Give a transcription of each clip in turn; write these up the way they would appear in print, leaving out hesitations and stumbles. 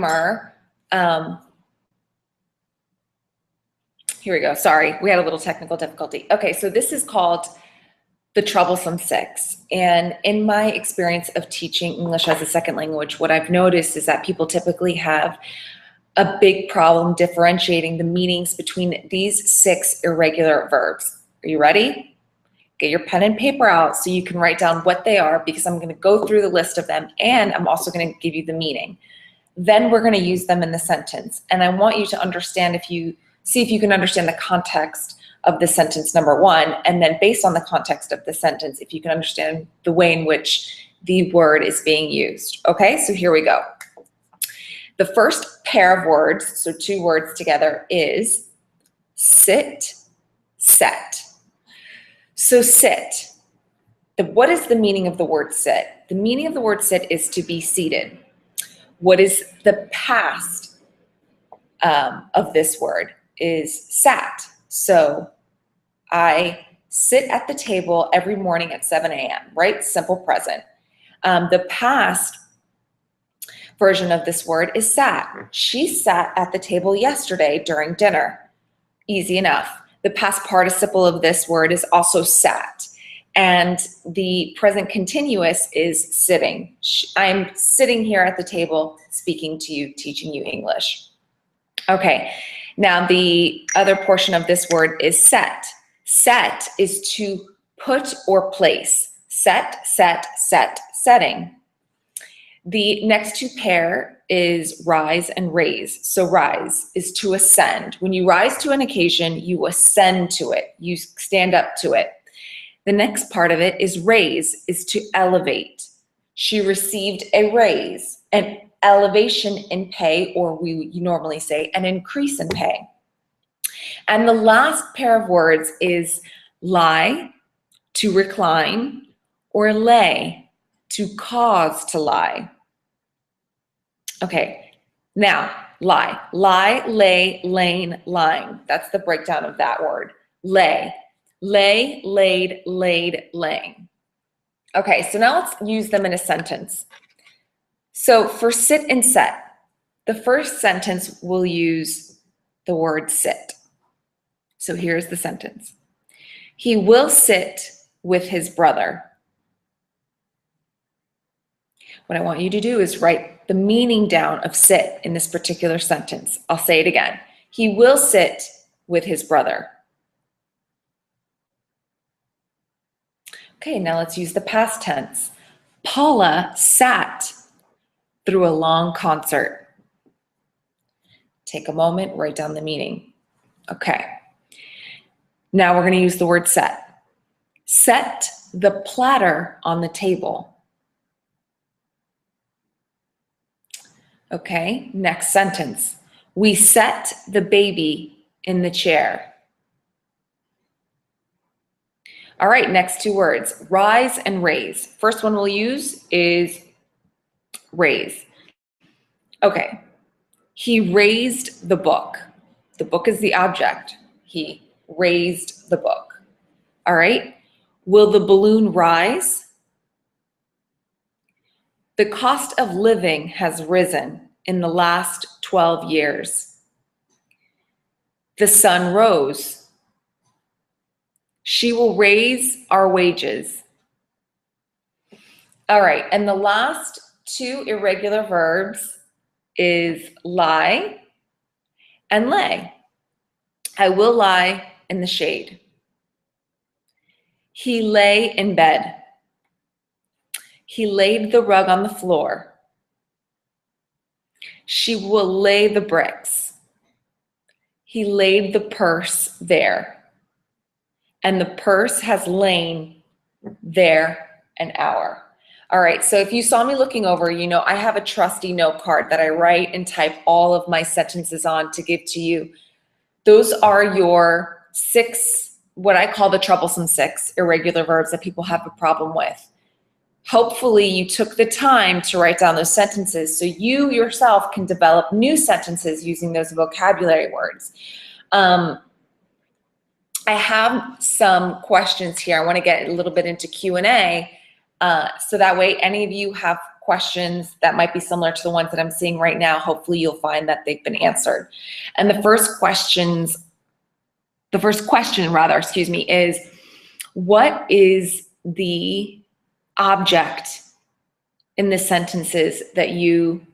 grammar, here we go. Sorry, we had a little technical difficulty. Okay, so this is called the Troublesome 6. And in my experience of teaching English as a second language, what I've noticed is that people typically have a big problem differentiating the meanings between these 6 irregular verbs. Are you ready? Get your pen and paper out so you can write down what they are, because I'm going to go through the list of them and I'm also going to give you the meaning. Then we're going to use them in the sentence. And I want you to understand, see if you can understand the context of the sentence, number 1, and then based on the context of the sentence, if you can understand the way in which the word is being used. Okay, so here we go. The first pair of words, so 2 words together, is sit, set. So sit. What is the meaning of the word sit? The meaning of the word sit is to be seated. What is the past of this word is sat. So I sit at the table every morning at 7 a.m., right? Simple present. The past version of this word is sat. She sat at the table yesterday during dinner. Easy enough. The past participle of this word is also sat. And the present continuous is sitting. I'm sitting here at the table speaking to you, teaching you English. Okay, now the other portion of this word is set. Set is to put or place. Set, set, set, setting. The next 2 pair is rise and raise. So rise is to ascend. When you rise to an occasion, you ascend to it. You stand up to it. The next part of it is raise, is to elevate. She received a raise, an elevation in pay, or you normally say an increase in pay. And the last pair of words is lie, to recline, or lay, to cause to lie. Okay, now lie. Lie, lay, lane, lying. That's the breakdown of that word. Lay. Lay, laid, laid, laying. Okay, so now let's use them in a sentence. So for sit and set, the first sentence will use the word sit. So here's the sentence. He will sit with his brother. What I want you to do is write the meaning down of sit in this particular sentence. I'll say it again. He will sit with his brother. Okay, now let's use the past tense. Paula sat through a long concert. Take a moment, write down the meaning. Okay. Now we're going to use the word set. Set the platter on the table. Okay, next sentence. We set the baby in the chair. All right, next 2 words, rise and raise. First one we'll use is raise. Okay, he raised the book. The book is the object. He raised the book. All right, will the balloon rise? The cost of living has risen in the last 12 years. The sun rose. She will raise our wages. All right, and the last 2 irregular verbs is lie and lay. I will lie in the shade. He lay in bed. He laid the rug on the floor. She will lay the bricks. He laid the purse there. And the purse has lain there an hour. All right, so if you saw me looking over, you know I have a trusty note card that I write and type all of my sentences on to give to you. Those are your 6, what I call the troublesome 6 irregular verbs that people have a problem with. Hopefully you took the time to write down those sentences so you yourself can develop new sentences using those vocabulary words. I have some questions here. I want to get a little bit into Q&A so that way any of you have questions that might be similar to the ones that I'm seeing right now. Hopefully you'll find that they've been answered. And the first question rather, excuse me, is what is the object in the sentences that you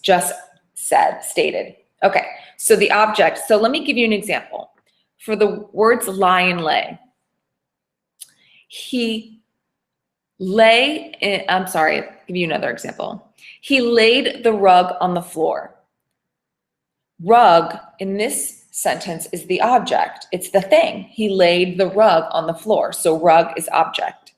just stated? Okay, so the object, so let me give you an example. For the words lie and lay, he lay, I'm sorry, I'll give you another example. He laid the rug on the floor. Rug in this sentence is the object. It's the thing. He laid the rug on the floor. So rug is object.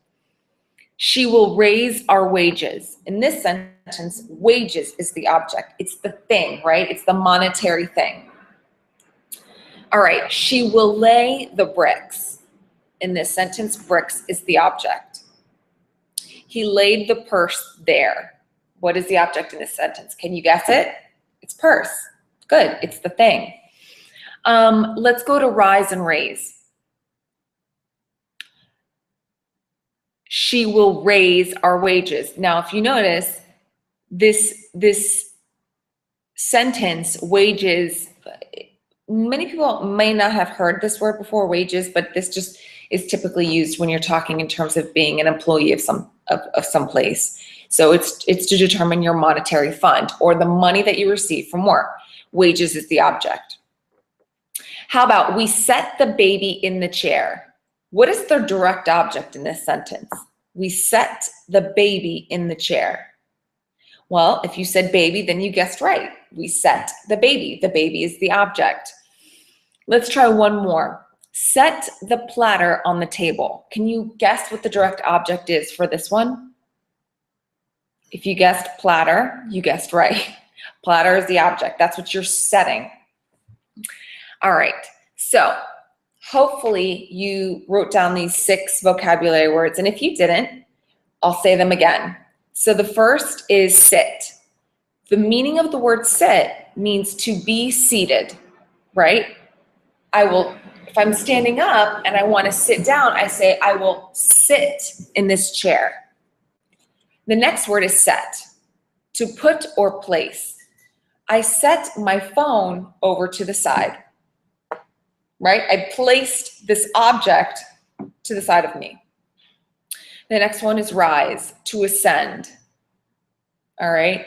She will raise our wages. In this sentence, wages is the object. It's the thing, right? It's the monetary thing. All right, she will lay the bricks. In this sentence, bricks is the object. He laid the purse there. What is the object in this sentence? Can you guess it? It's purse. Good, it's the thing. Let's go to rise and raise. She will raise our wages. Now, if you notice, this sentence, wages, many people may not have heard this word before, wages, but this just is typically used when you're talking in terms of being an employee of some place. So it's to determine your monetary fund or the money that you receive from work. Wages is the object. How about we set the baby in the chair? What is the direct object in this sentence? We set the baby in the chair. Well, if you said baby, then you guessed right. We set the baby. The baby is the object. Let's try one more. Set the platter on the table. Can you guess what the direct object is for this one? If you guessed platter, you guessed right. Platter is the object. That's what you're setting. All right, so hopefully you wrote down these 6 vocabulary words, and if you didn't, I'll say them again. So the first is sit. The meaning of the word sit means to be seated, right? If I'm standing up and I want to sit down, I say I will sit in this chair. The next word is set, to put or place. I set my phone over to the side, right? I placed this object to the side of me. The next one is rise, to ascend, all right?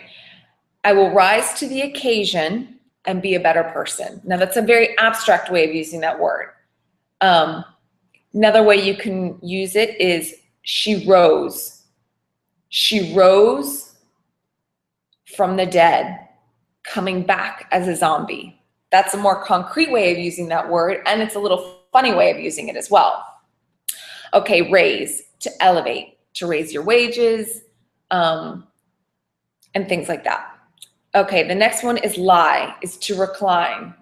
I will rise to the occasion and be a better person. Now that's a very abstract way of using that word. Another way you can use it is she rose. She rose from the dead, coming back as a zombie. That's a more concrete way of using that word, and it's a little funny way of using it as well. Okay, raise, to elevate, to raise your wages, and things like that. Okay, the next one is lie, is to recline.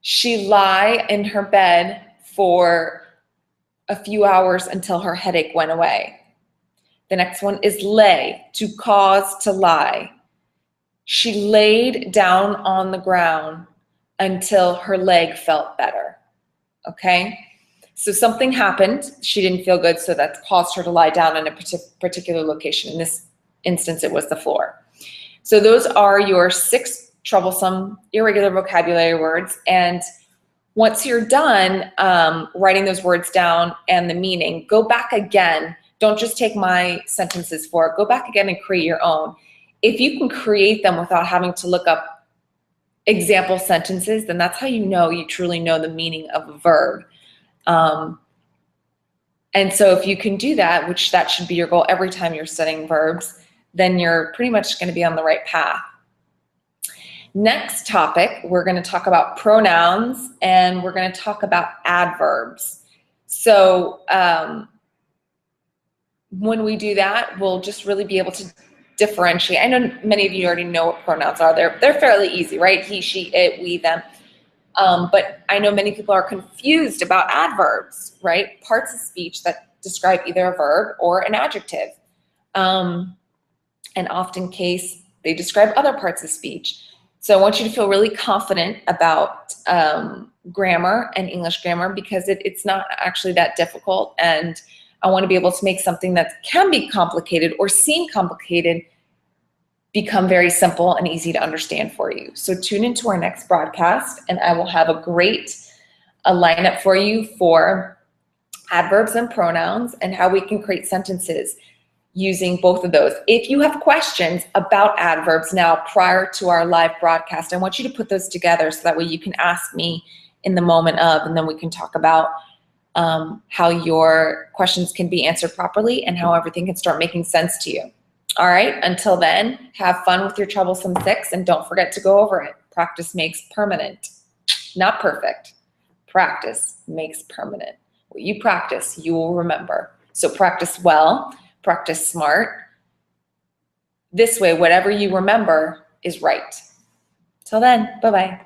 She lie in her bed for a few hours until her headache went away. The next one is lay, to cause to lie. She laid down on the ground until her leg felt better, okay? So something happened, she didn't feel good, so that caused her to lie down in a particular location. In this instance, it was the floor. So those are your 6 troublesome, irregular vocabulary words, and once you're done writing those words down and the meaning, go back again. Don't just take my sentences for it. Go back again and create your own. If you can create them without having to look up example sentences, then that's how you know you truly know the meaning of a verb. And so if you can do that, which that should be your goal every time you're studying verbs, then you're pretty much going to be on the right path. Next topic, we're going to talk about pronouns and we're going to talk about adverbs. So when we do that, we'll just really be able to differentiate. I know many of you already know what pronouns are. They're fairly easy, right? He, she, it, we, them. But I know many people are confused about adverbs, right? Parts of speech that describe either a verb or an adjective. And often case, they describe other parts of speech. So I want you to feel really confident about grammar and English grammar because it's not actually that difficult. And I want to be able to make something that can be complicated or seem complicated become very simple and easy to understand for you. So tune into our next broadcast, and I will have a great lineup for you for adverbs and pronouns and how we can create sentences using both of those. If you have questions about adverbs now prior to our live broadcast, I want you to put those together so that way you can ask me in the moment of, and then we can talk about how your questions can be answered properly and how everything can start making sense to you. All right, until then, have fun with your Troublesome 6 and don't forget to go over it. Practice makes permanent, not perfect. Practice makes permanent. What you practice, you will remember. So practice well, practice smart. This way, whatever you remember is right. Till then, bye-bye.